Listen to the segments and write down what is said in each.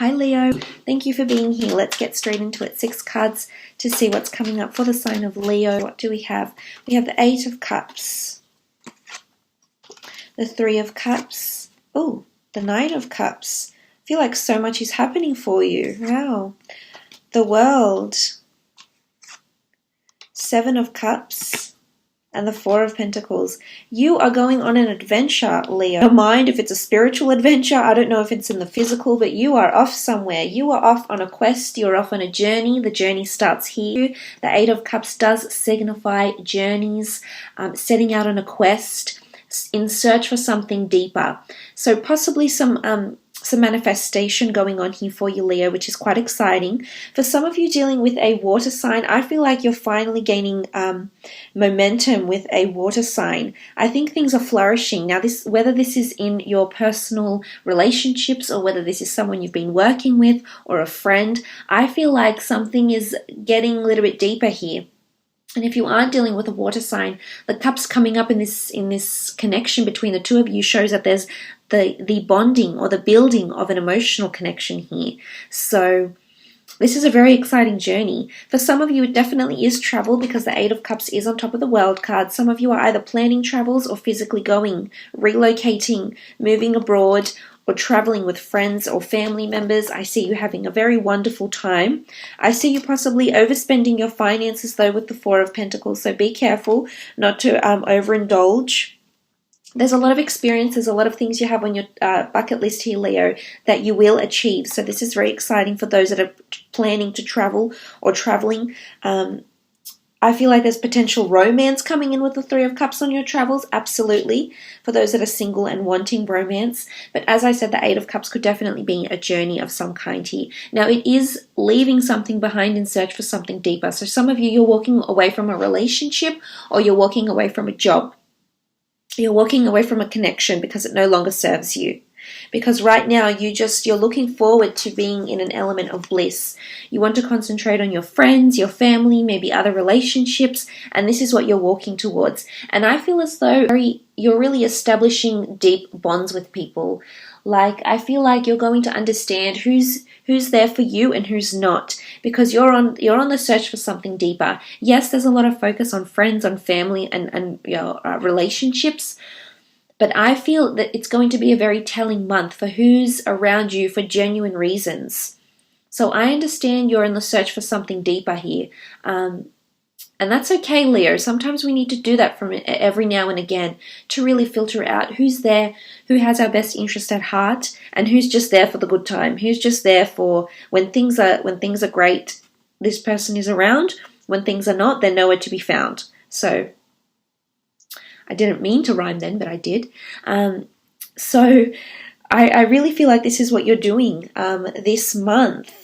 Hi Leo, thank you for being here. Let's get straight into it. 6 cards to see what's coming up for the sign of Leo. What do we have? We have the 8 of Cups, the 3 of Cups, oh, the 9 of Cups. I feel like so much is happening for you. Wow. The World, 7 of Cups, and the 4 of Pentacles. You are going on an adventure, Leo. Don't mind if it's a spiritual adventure. I don't know if it's in the physical, but you are off somewhere. You are off on a quest. You're off on a journey. The journey starts here. The 8 of Cups does signify journeys, setting out on a quest in search for something deeper. So possibly some manifestation going on here for you, Leo, which is quite exciting. For some of you dealing with a water sign, I feel like you're finally gaining momentum with a water sign. I think things are flourishing. Now, whether this is in your personal relationships or whether this is someone you've been working with or a friend, I feel like something is getting a little bit deeper here. And if you aren't dealing with a water sign, the cups coming up in this connection between the two of you shows that there's the bonding or the building of an emotional connection here. So this is a very exciting journey. For some of you, it definitely is travel because the 8 of Cups is on top of the World card. Some of you are either planning travels or physically going, relocating, moving abroad, or traveling with friends or family members. I see you having a very wonderful time. I see you possibly overspending your finances though with the 4 of Pentacles, so be careful not to overindulge. There's a lot of experience, there's a lot of things you have on your bucket list here, Leo, that you will achieve. So this is very exciting for those that are planning to travel or traveling. I feel like there's potential romance coming in with the 3 of Cups on your travels, absolutely, for those that are single and wanting romance. But as I said, the 8 of Cups could definitely be a journey of some kind here. Now, it is leaving something behind in search for something deeper. So some of you, you're walking away from a relationship or you're walking away from a job. You're walking away from a connection because it no longer serves you. Because right now you're looking forward to being in an element of bliss. You want to concentrate on your friends, your family, maybe other relationships, and this is what you're walking towards. And I feel as though you're really establishing deep bonds with people. Like, I feel like you're going to understand who's there for you and who's not, because you're on the search for something deeper. Yes, there's a lot of focus on friends, on family, and relationships. But I feel that it's going to be a very telling month for who's around you for genuine reasons. So I understand you're in the search for something deeper here. And that's okay, Leo. Sometimes we need to do that from every now and again to really filter out who's there, who has our best interest at heart, and who's just there for the good time, who's just there for when things are great, this person is around. When things are not, they're nowhere to be found. So I didn't mean to rhyme then, but I did. So I really feel like this is what you're doing this month.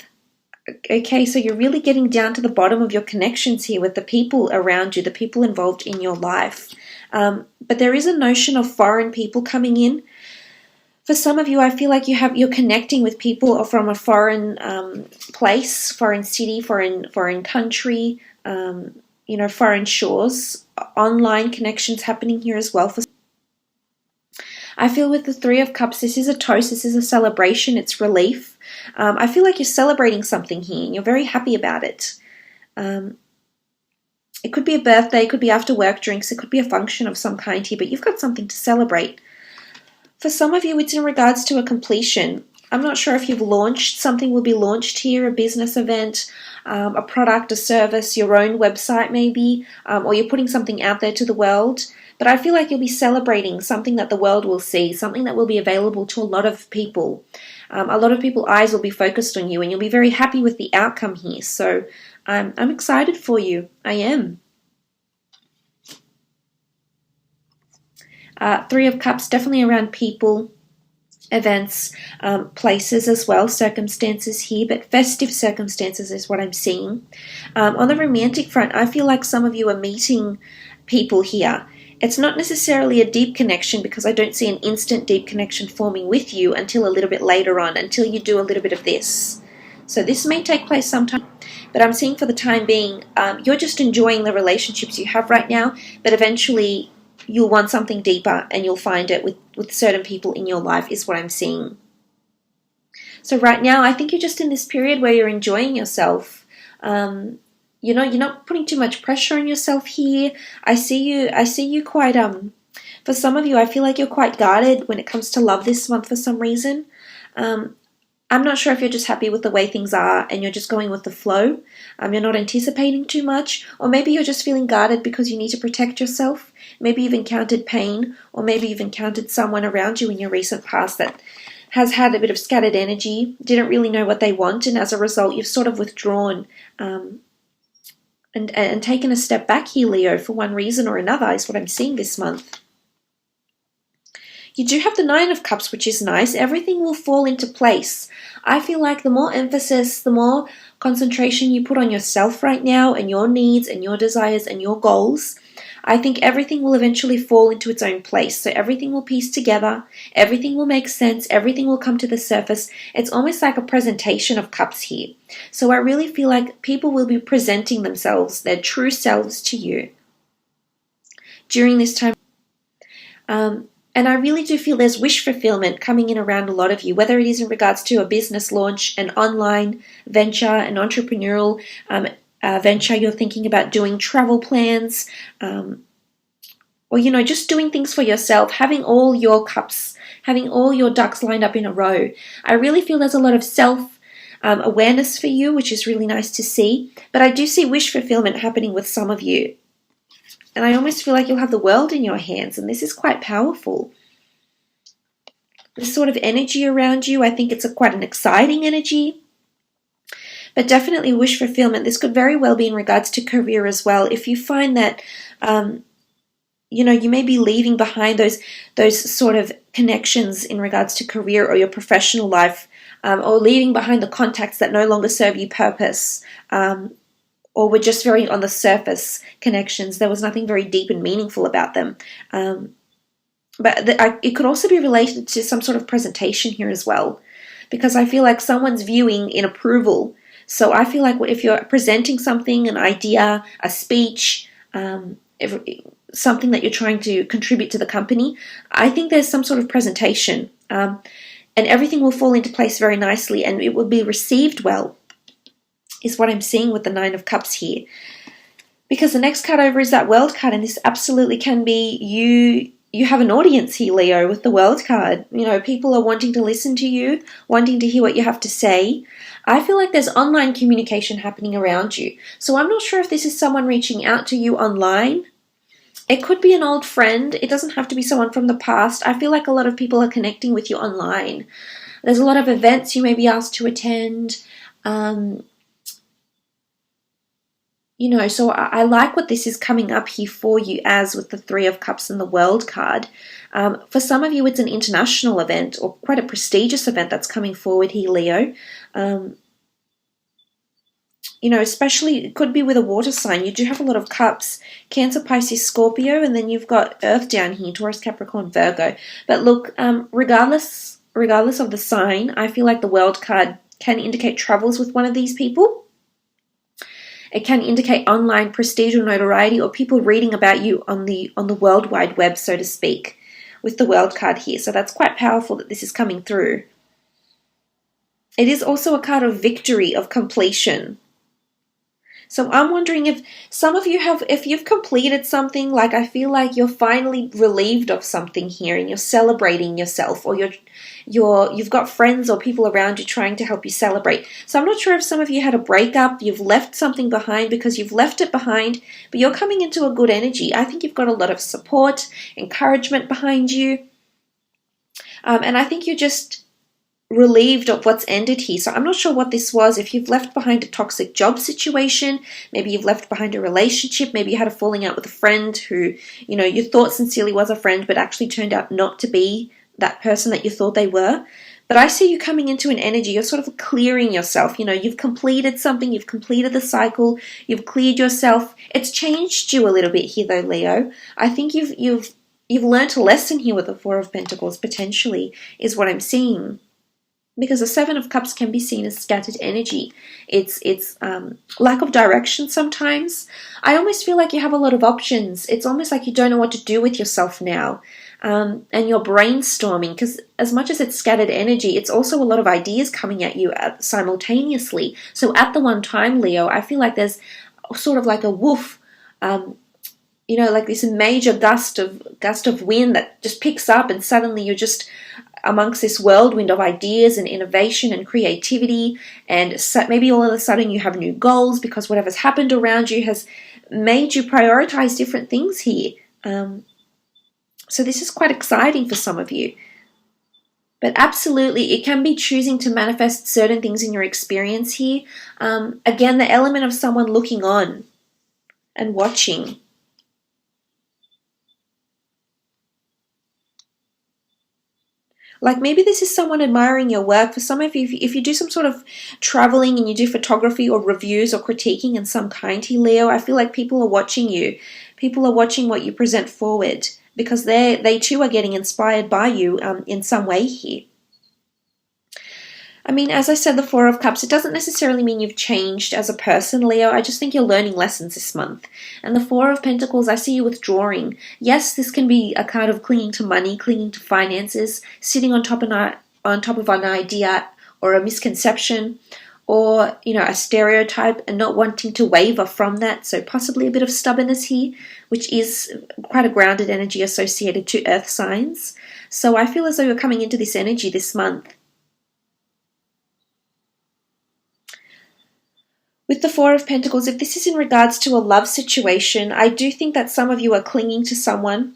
Okay, so you're really getting down to the bottom of your connections here with the people around you, the people involved in your life. But there is a notion of foreign people coming in. For some of you, I feel like you're connecting with people from a foreign place, foreign city, foreign country, foreign shores. Online connections happening here as well. I feel with the 3 of Cups, this is a toast, this is a celebration, it's relief. I feel like you're celebrating something here and you're very happy about it. It could be a birthday, it could be after work drinks, it could be a function of some kind here, but you've got something to celebrate. For some of you, it's in regards to a completion. I'm not sure if you've launched, something will be launched here, a business event, a product, a service, your own website maybe, or you're putting something out there to the world. But I feel like you'll be celebrating something that the world will see, something that will be available to a lot of people. A lot of people's eyes will be focused on you and you'll be very happy with the outcome here. So I'm excited for you. I am. 3 of Cups, definitely around people, events, places as well, circumstances here, but festive circumstances is what I'm seeing. On the romantic front, I feel like some of you are meeting people here. It's not necessarily a deep connection because I don't see an instant deep connection forming with you until a little bit later on, until you do a little bit of this. So this may take place sometime, but I'm seeing for the time being, you're just enjoying the relationships you have right now, but eventually you'll want something deeper and you'll find it with certain people in your life is what I'm seeing. So right now, I think you're just in this period where you're enjoying yourself. You're not putting too much pressure on yourself here. I see you quite, for some of you, I feel like you're quite guarded when it comes to love this month for some reason. I'm not sure if you're just happy with the way things are and you're just going with the flow. You're not anticipating too much, or maybe you're just feeling guarded because you need to protect yourself. Maybe you've encountered pain, or maybe you've encountered someone around you in your recent past that has had a bit of scattered energy, didn't really know what they want, and as a result, you've sort of withdrawn and taken a step back here, Leo, for one reason or another, is what I'm seeing this month. You do have the Nine of Cups, which is nice. Everything will fall into place. I feel like the more emphasis, the more concentration you put on yourself right now and your needs and your desires and your goals, I think everything will eventually fall into its own place. So everything will piece together, everything will make sense, everything will come to the surface. It's almost like a presentation of cups here. So I really feel like people will be presenting themselves, their true selves to you during this time. And I really do feel there's wish fulfillment coming in around a lot of you, whether it is in regards to a business launch, an online venture, an entrepreneurial venture you're thinking about doing, travel plans, or, just doing things for yourself, having all your cups, having all your ducks lined up in a row. I really feel there's a lot of self-awareness for you, which is really nice to see. But I do see wish fulfillment happening with some of you. And I almost feel like you'll have the world in your hands, and this is quite powerful. This sort of energy around you, I think it's quite an exciting energy. But definitely wish fulfillment. This could very well be in regards to career as well. If you find that, you may be leaving behind those sort of connections in regards to career or your professional life, or leaving behind the contacts that no longer serve you purpose, or were just very on the surface connections. There was nothing very deep and meaningful about them. But it could also be related to some sort of presentation here as well, because I feel like someone's viewing in approval. So I feel like if you're presenting something, an idea, a speech, something that you're trying to contribute to the company, I think there's some sort of presentation. And everything will fall into place very nicely, and it will be received well, is what I'm seeing with the Nine of Cups here. Because the next card over is that World card, and this absolutely can be you have an audience here, Leo, with the World card. People are wanting to listen to you, wanting to hear what you have to say. I feel like there's online communication happening around you. So I'm not sure if this is someone reaching out to you online. It could be an old friend. It doesn't have to be someone from the past. I feel like a lot of people are connecting with you online. There's a lot of events you may be asked to attend. So I like what this is coming up here for you as with the Three of Cups and the World card. For some of you, it's an international event or quite a prestigious event that's coming forward here, Leo. Especially it could be with a water sign. You do have a lot of cups, Cancer, Pisces, Scorpio, and then you've got Earth down here, Taurus, Capricorn, Virgo. But look, regardless of the sign, I feel like the World card can indicate travels with one of these people. It can indicate online prestige or notoriety, or people reading about you on the World Wide Web, so to speak, with the World card here. So that's quite powerful that this is coming through. It is also a card of victory, of completion. So I'm wondering if some of you if you've completed something, like I feel like you're finally relieved of something here and you're celebrating yourself, or you've got friends or people around you trying to help you celebrate. So I'm not sure if some of you had a breakup, you've left something behind because you've left it behind, but you're coming into a good energy. I think you've got a lot of support, encouragement behind you. And I think you're just relieved of what's ended here. So I'm not sure what this was. If you've left behind a toxic job situation, maybe you've left behind a relationship, maybe you had a falling out with a friend who, you thought sincerely was a friend, but actually turned out not to be that person that you thought they were. But I see you coming into an energy, you're sort of clearing yourself. You've completed something, you've completed the cycle, you've cleared yourself. It's changed you a little bit here though, Leo. I think you've learnt a lesson here with the Four of Pentacles, potentially, is what I'm seeing. Because the Seven of Cups can be seen as scattered energy. It's lack of direction sometimes. I almost feel like you have a lot of options. It's almost like you don't know what to do with yourself now. and you're brainstorming, because as much as it's scattered energy, it's also a lot of ideas coming at you simultaneously. So at the one time, Leo, I feel like there's sort of like a woof, like this major gust of wind that just picks up, and suddenly you're just amongst this whirlwind of ideas and innovation and creativity, and so maybe all of a sudden you have new goals because whatever's happened around you has made you prioritize different things here. So this is quite exciting for some of you. But absolutely, it can be choosing to manifest certain things in your experience here. Again, the element of someone looking on and watching. Like maybe this is someone admiring your work. For some of you, if you do some sort of traveling and you do photography or reviews or critiquing in some kind here, Leo, I feel like people are watching you. People are watching what you present forward, because they too are getting inspired by you in some way here. I mean, as I said, the Four of Cups, it doesn't necessarily mean you've changed as a person, Leo. I just think you're learning lessons this month. And the Four of Pentacles, I see you withdrawing. Yes, this can be a kind of clinging to money, clinging to finances, sitting on top of an idea or a misconception, or, a stereotype, and not wanting to waver from that. So possibly a bit of stubbornness here, which is quite a grounded energy associated to earth signs. So I feel as though you're coming into this energy this month. With the Four of Pentacles, if this is in regards to a love situation, I do think that some of you are clinging to someone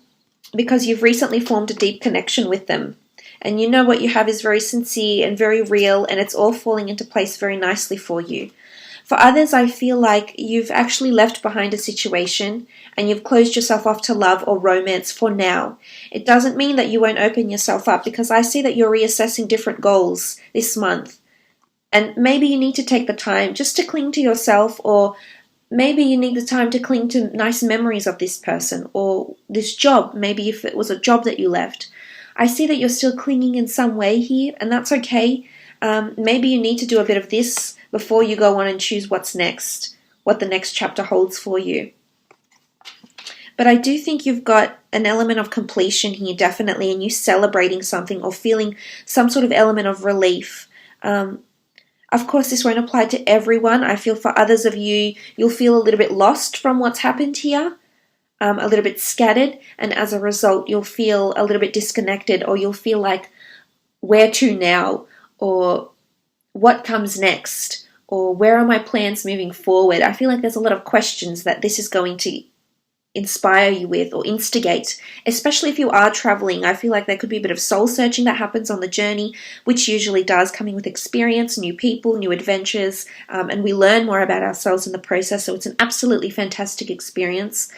because you've recently formed a deep connection with them. And you know what you have is very sincere and very real, and it's all falling into place very nicely for you. For others, I feel like you've actually left behind a situation and you've closed yourself off to love or romance for now. It doesn't mean that you won't open yourself up, because I see that you're reassessing different goals this month. And maybe you need to take the time just to cling to yourself, or maybe you need the time to cling to nice memories of this person or this job, maybe if it was a job that you left. I see that you're still clinging in some way here, and that's okay. Maybe you need to do a bit of this before you go on and choose what's next, what the next chapter holds for you. But I do think you've got an element of completion here, definitely, and you celebrating something or feeling some sort of element of relief. Of course, this won't apply to everyone. I feel for others of you, you'll feel a little bit lost from what's happened here, a little bit scattered, and as a result, you'll feel a little bit disconnected, or you'll feel like, where to now, or what comes next, or where are my plans moving forward? I feel like there's a lot of questions that this is going to inspire you with or instigate, especially if you are traveling. I feel like there could be a bit of soul searching that happens on the journey, which usually does, coming with experience, new people, new adventures, and we learn more about ourselves in the process. So it's an absolutely fantastic experience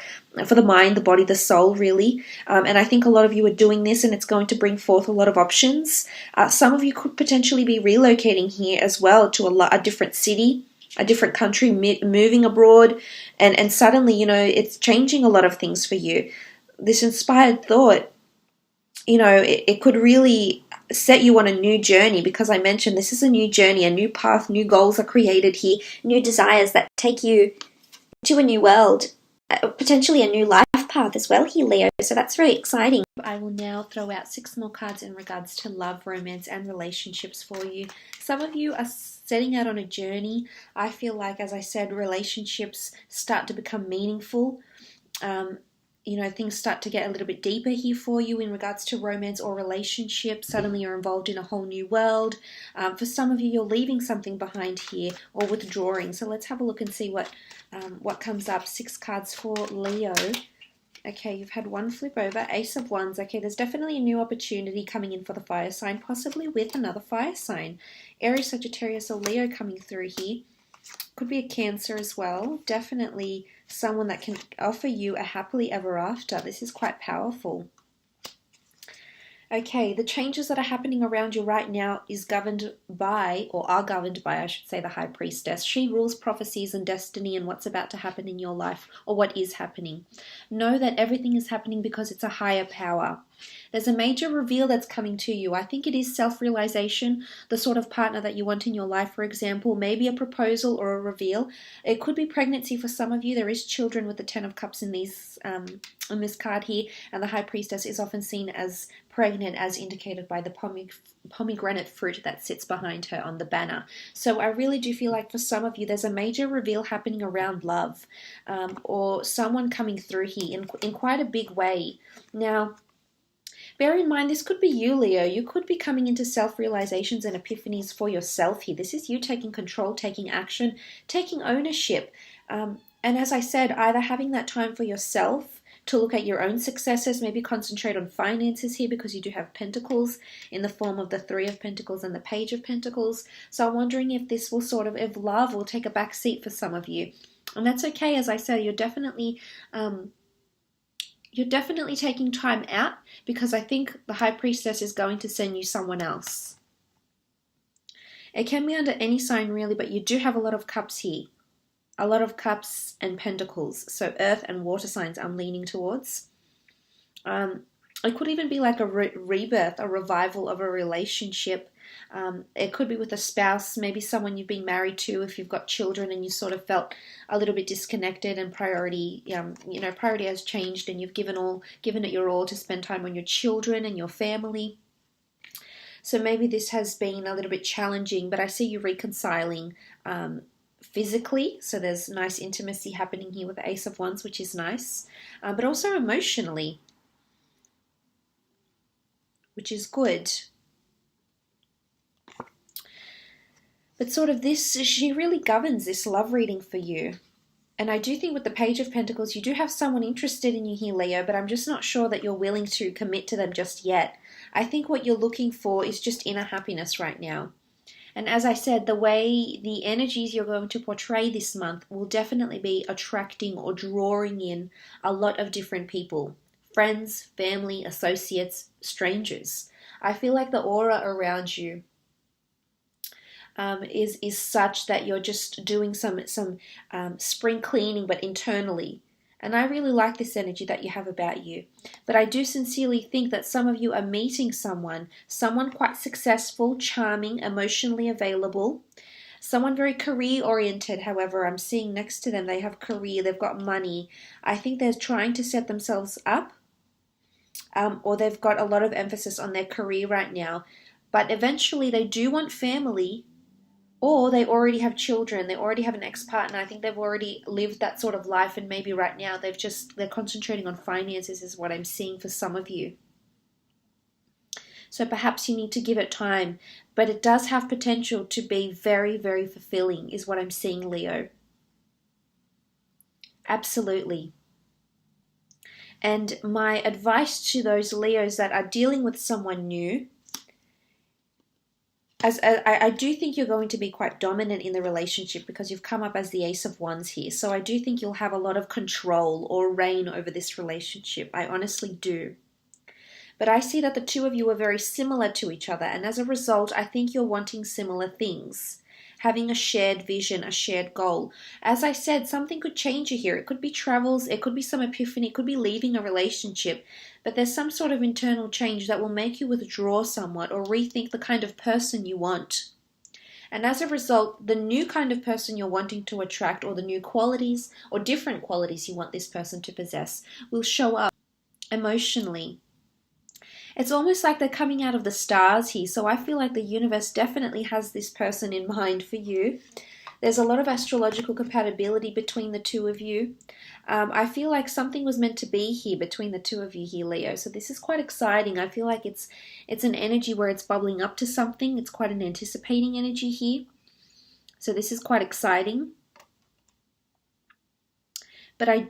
for the mind, the body, the soul, really. And I think a lot of you are doing this, and it's going to bring forth a lot of options. Some of you could potentially be relocating here as well to a different city, a different country, moving abroad, and suddenly, it's changing a lot of things for you. This inspired thought, it could really set you on a new journey, because I mentioned this is a new journey, a new path, new goals are created here, new desires that take you to a new world, potentially a new life path as well here, Leo. So that's very exciting. I will now throw out 6 more cards in regards to love, romance, and relationships for you. Some of you are setting out on a journey. I feel like, as I said, relationships start to become meaningful. Things start to get a little bit deeper here for you in regards to romance or relationships. Suddenly you're involved in a whole new world. For some of you, you're leaving something behind here or withdrawing. So let's have a look and see what comes up. 6 cards for Leo. Okay, you've had 1 flip over, Ace of Wands. Okay, there's definitely a new opportunity coming in for the fire sign, possibly with another fire sign. Aries, Sagittarius, or Leo coming through here. Could be a Cancer as well. Definitely someone that can offer you a happily ever after. This is quite powerful. Okay, the changes that are happening around you right now are governed by, I should say, the High Priestess. She rules prophecies and destiny and what's about to happen in your life, or what is happening. Know that everything is happening because it's a higher power. There's a major reveal that's coming to you. I think it is self-realization, the sort of partner that you want in your life, for example, maybe a proposal or a reveal. It could be pregnancy for some of you. There is children with the Ten of Cups in these on this card here, and the High Priestess is often seen as pregnant, as indicated by the pomegranate fruit that sits behind her on the banner. So I really do feel like for some of you, there's a major reveal happening around love, or someone coming through here in quite a big way. Now, bear in mind, this could be you, Leo. You could be coming into self-realizations and epiphanies for yourself here. This is you taking control, taking action, taking ownership. And as I said, either having that time for yourself to look at your own successes, maybe concentrate on finances here because you do have pentacles in the form of the Three of Pentacles and the Page of Pentacles. So I'm wondering if this will sort of, if love will take a back seat for some of you. And that's okay. As I said, you're definitely taking time out, because I think the High Priestess is going to send you someone else. It can be under any sign really, but you do have a lot of cups here. A lot of cups and pentacles. So earth and water signs I'm leaning towards. It could even be like a rebirth, a revival of a relationship. It could be with a spouse, maybe someone you've been married to if you've got children and you sort of felt a little bit disconnected, and priority has changed, and you've given it your all to spend time on your children and your family. So maybe this has been a little bit challenging, but I see you reconciling physically. So there's nice intimacy happening here with the Ace of Wands, which is nice, but also emotionally, which is good. But sort of this, she really governs this love reading for you. And I do think with the Page of Pentacles, you do have someone interested in you here, Leo, but I'm just not sure that you're willing to commit to them just yet. I think what you're looking for is just inner happiness right now. And as I said, the way the energies you're going to portray this month will definitely be attracting or drawing in a lot of different people. Friends, family, associates, strangers. I feel like the aura around you is such that you're just doing some spring cleaning, but internally. And I really like this energy that you have about you. But I do sincerely think that some of you are meeting someone quite successful, charming, emotionally available, someone very career-oriented. However, I'm seeing next to them, they have career, they've got money. I think they're trying to set themselves up, or they've got a lot of emphasis on their career right now. But eventually they do want family, or they already have children, they already have an ex-partner. I think they've already lived that sort of life, and maybe right now they're concentrating on finances is what I'm seeing for some of you. So perhaps you need to give it time, but it does have potential to be very, very fulfilling is what I'm seeing, Leo. Absolutely. And my advice to those Leos that are dealing with someone new, I do think you're going to be quite dominant in the relationship because you've come up as the Ace of Wands here. So I do think you'll have a lot of control or reign over this relationship. I honestly do. But I see that the two of you are very similar to each other. And as a result, I think you're wanting similar things. Having a shared vision, a shared goal. As I said, something could change you here. It could be travels, it could be some epiphany, it could be leaving a relationship. But there's some sort of internal change that will make you withdraw somewhat or rethink the kind of person you want. And as a result, the new kind of person you're wanting to attract, or the new qualities or different qualities you want this person to possess, will show up emotionally. It's almost like they're coming out of the stars here. So I feel like the universe definitely has this person in mind for you. There's a lot of astrological compatibility between the two of you. I feel like something was meant to be here between the two of you here, Leo. So this is quite exciting. I feel like it's an energy where it's bubbling up to something. It's quite an anticipating energy here. So this is quite exciting. But I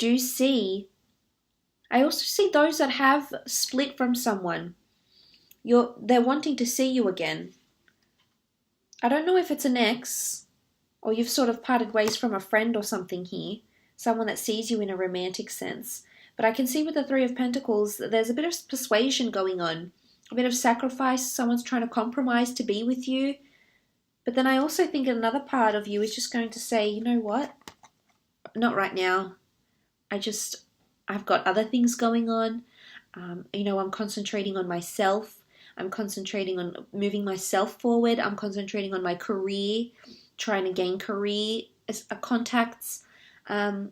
also see those that have split from someone. They're wanting to see you again. I don't know if it's an ex, or you've sort of parted ways from a friend or something here. Someone that sees you in a romantic sense. But I can see with the Three of Pentacles, there's a bit of persuasion going on. A bit of sacrifice. Someone's trying to compromise to be with you. But then I also think another part of you is just going to say, you know what? Not right now. I've got other things going on. I'm concentrating on myself. I'm concentrating on moving myself forward. I'm concentrating on my career, trying to gain career contacts. I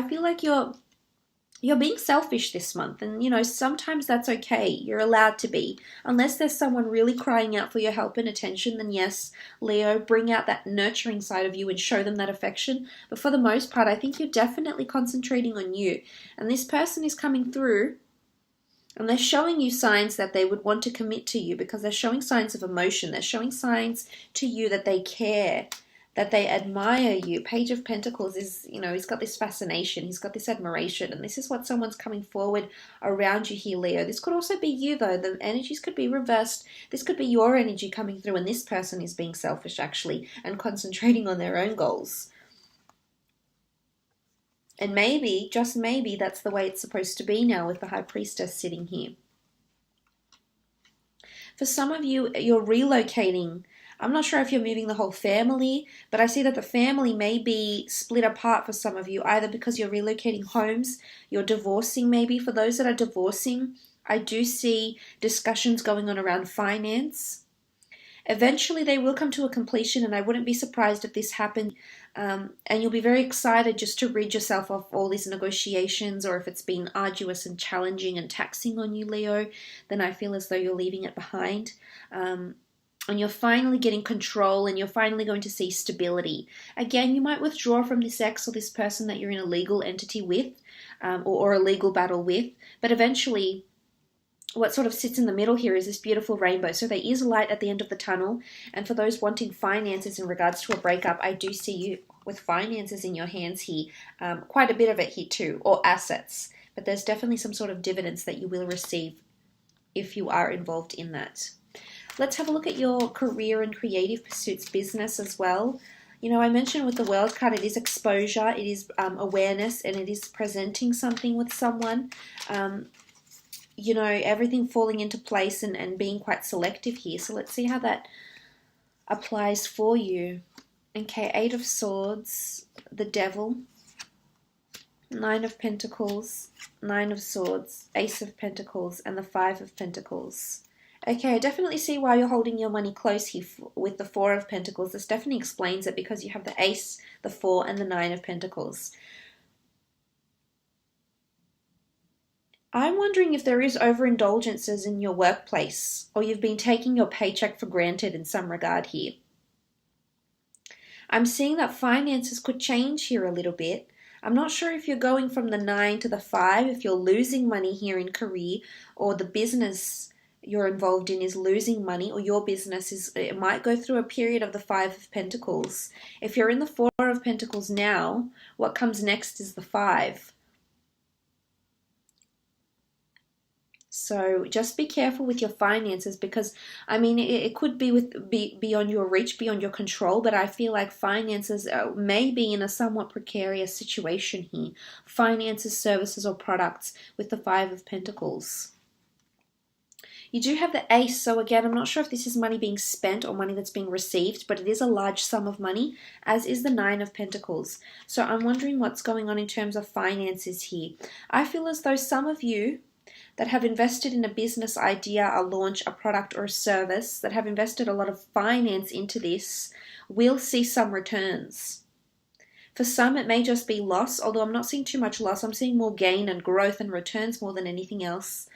feel like you're being selfish this month, and sometimes that's okay. You're allowed to be. Unless there's someone really crying out for your help and attention, then yes, Leo, bring out that nurturing side of you and show them that affection. But for the most part, I think you're definitely concentrating on you. And this person is coming through, and they're showing you signs that they would want to commit to you, because they're showing signs of emotion. They're showing signs to you that they care, that they admire you. Page of Pentacles is, he's got this fascination, he's got this admiration, and this is what someone's coming forward around you here, Leo. This could also be you, though. The energies could be reversed. This could be your energy coming through, and this person is being selfish, actually, and concentrating on their own goals. And maybe, just maybe, that's the way it's supposed to be now with the High Priestess sitting here. For some of you, you're relocating. I'm not sure if you're moving the whole family, but I see that the family may be split apart for some of you, either because you're relocating homes, you're divorcing maybe. For those that are divorcing, I do see discussions going on around finance. Eventually, they will come to a completion, and I wouldn't be surprised if this happened. And you'll be very excited just to rid yourself of all these negotiations, or if it's been arduous and challenging and taxing on you, Leo, then I feel as though you're leaving it behind. And you're finally getting control, and you're finally going to see stability. Again, you might withdraw from this ex or this person that you're in a legal entity with, or a legal battle with, but eventually what sort of sits in the middle here is this beautiful rainbow. So there is light at the end of the tunnel. And for those wanting finances in regards to a breakup, I do see you with finances in your hands here. Quite a bit of it here too, or assets. But there's definitely some sort of dividends that you will receive if you are involved in that. Let's have a look at your career and creative pursuits, business as well. I mentioned with the World card, it is exposure, it is awareness, and it is presenting something with someone. Everything falling into place and being quite selective here. So let's see how that applies for you. Okay, 8 of Swords, the Devil, 9 of Pentacles, 9 of Swords, Ace of Pentacles, and the 5 of Pentacles. Okay, I definitely see why you're holding your money close here with the 4 of Pentacles. This definitely explains it, because you have the Ace, the 4, and the 9 of Pentacles. I'm wondering if there is overindulgences in your workplace, or you've been taking your paycheck for granted in some regard here. I'm seeing that finances could change here a little bit. I'm not sure if you're going from the 9 to the 5, if you're losing money here in career, or the business you're involved in is losing money, or your business it might go through a period of the 5 of Pentacles. If you're in the 4 of Pentacles now, what comes next is the 5. So just be careful with your finances, because it could be beyond your reach, beyond your control, but I feel like finances may be in a somewhat precarious situation here. Finances, services, or products with the 5 of Pentacles. You do have the Ace, so again, I'm not sure if this is money being spent or money that's being received, but it is a large sum of money, as is the 9 of Pentacles. So I'm wondering what's going on in terms of finances here. I feel as though some of you that have invested in a business idea, a launch, a product, or a service, that have invested a lot of finance into this, will see some returns. For some, it may just be loss, although I'm not seeing too much loss. I'm seeing more gain and growth and returns more than anything else.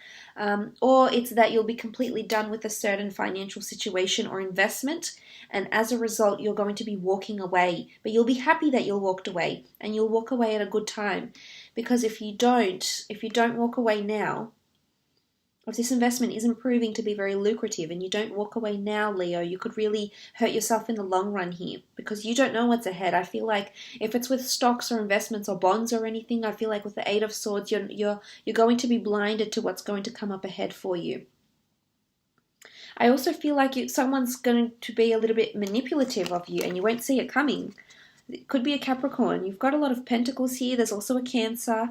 Or it's that you'll be completely done with a certain financial situation or investment, and as a result, you're going to be walking away. But you'll be happy that you walked away, and you'll walk away at a good time. Because if you don't walk away now, if this investment isn't proving to be very lucrative and you don't walk away now, Leo, you could really hurt yourself in the long run here, because you don't know what's ahead. I feel like if it's with stocks or investments or bonds or anything, I feel like with the 8 of Swords, you're going to be blinded to what's going to come up ahead for you. I also feel like someone's going to be a little bit manipulative of you, and you won't see it coming. It could be a Capricorn. You've got a lot of Pentacles here. There's also a Cancer.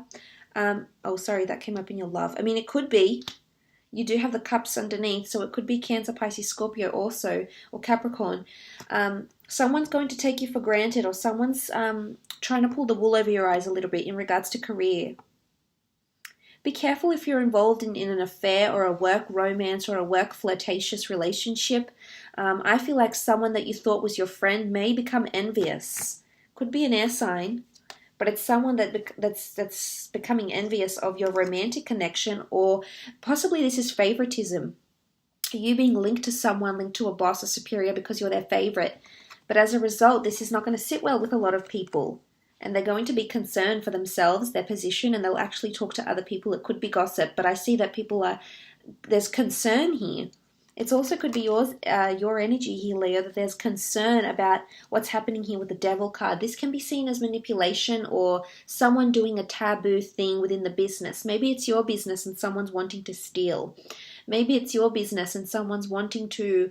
Sorry, that came up in your love. It could be. You do have the cups underneath, so it could be Cancer, Pisces, Scorpio also, or Capricorn. Someone's going to take you for granted, or someone's trying to pull the wool over your eyes a little bit in regards to career. Be careful if you're involved in an affair or a work romance or a work flirtatious relationship. I feel like someone that you thought was your friend may become envious. Could be an air sign, but it's someone that's becoming envious of your romantic connection, or possibly this is favoritism. You being linked to someone, linked to a boss or superior because you're their favorite. But as a result, this is not going to sit well with a lot of people. And they're going to be concerned for themselves, their position, and they'll actually talk to other people. It could be gossip, but I see that there's concern here. It also could be your energy here, Leo, that there's concern about what's happening here with the Devil card. This can be seen as manipulation or someone doing a taboo thing within the business. Maybe it's your business and someone's wanting to steal. Maybe it's your business and someone's wanting to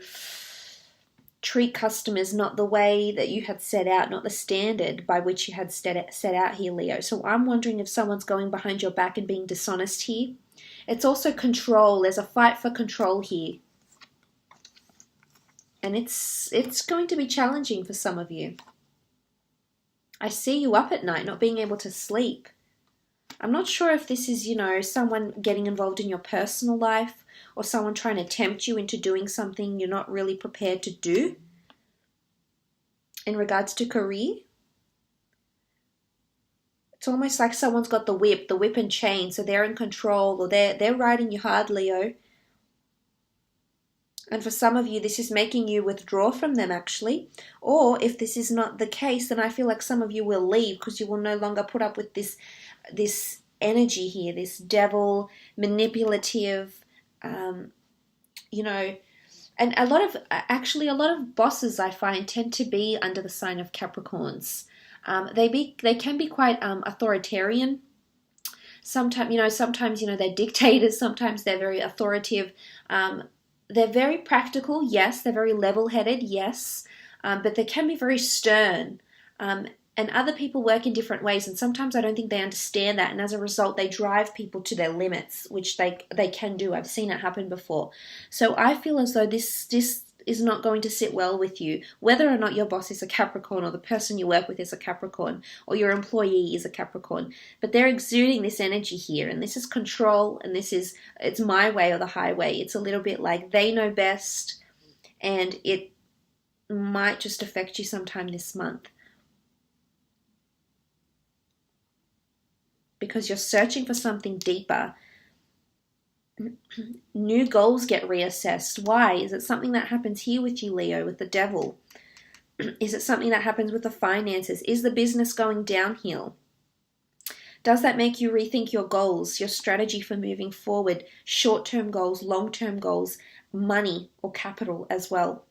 treat customers not the way that you had set out, not the standard by which you had set out here, Leo. So I'm wondering if someone's going behind your back and being dishonest here. It's also control. There's a fight for control here. And it's going to be challenging for some of you. I see you up at night, not being able to sleep. I'm not sure if this is, someone getting involved in your personal life or someone trying to tempt you into doing something you're not really prepared to do. In regards to career, it's almost like someone's got the whip and chain, so they're in control, or they're riding you hard, Leo. And for some of you, this is making you withdraw from them, actually. Or if this is not the case, then I feel like some of you will leave because you will no longer put up with this energy here, this devil, manipulative, and a lot of bosses I find tend to be under the sign of Capricorns. They can be quite authoritarian. Sometimes they're dictators. Sometimes they're very authoritative. They're very practical, yes. They're very level-headed, yes. But they can be very stern. And other people work in different ways, and sometimes I don't think they understand that, and as a result, they drive people to their limits, which they can do. I've seen it happen before. So I feel as though this is not going to sit well with you, whether or not your boss is a Capricorn, or the person you work with is a Capricorn, or your employee is a Capricorn. But they're exuding this energy here, and this is control, and it's my way or the highway. It's a little bit like they know best, and it might just affect you sometime this month. Because you're searching for something deeper. New goals get reassessed. Why? Is it something that happens here with you, Leo, with the devil? Is it something that happens with the finances? Is the business going downhill? Does that make you rethink your goals, your strategy for moving forward, short-term goals, long-term goals, money or capital as well?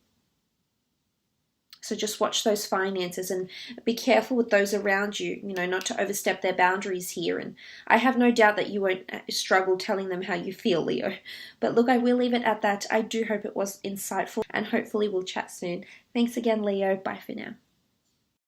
So just watch those finances and be careful with those around you, not to overstep their boundaries here. And I have no doubt that you won't struggle telling them how you feel, Leo. But look, I will leave it at that. I do hope it was insightful, and hopefully we'll chat soon. Thanks again, Leo. Bye for now.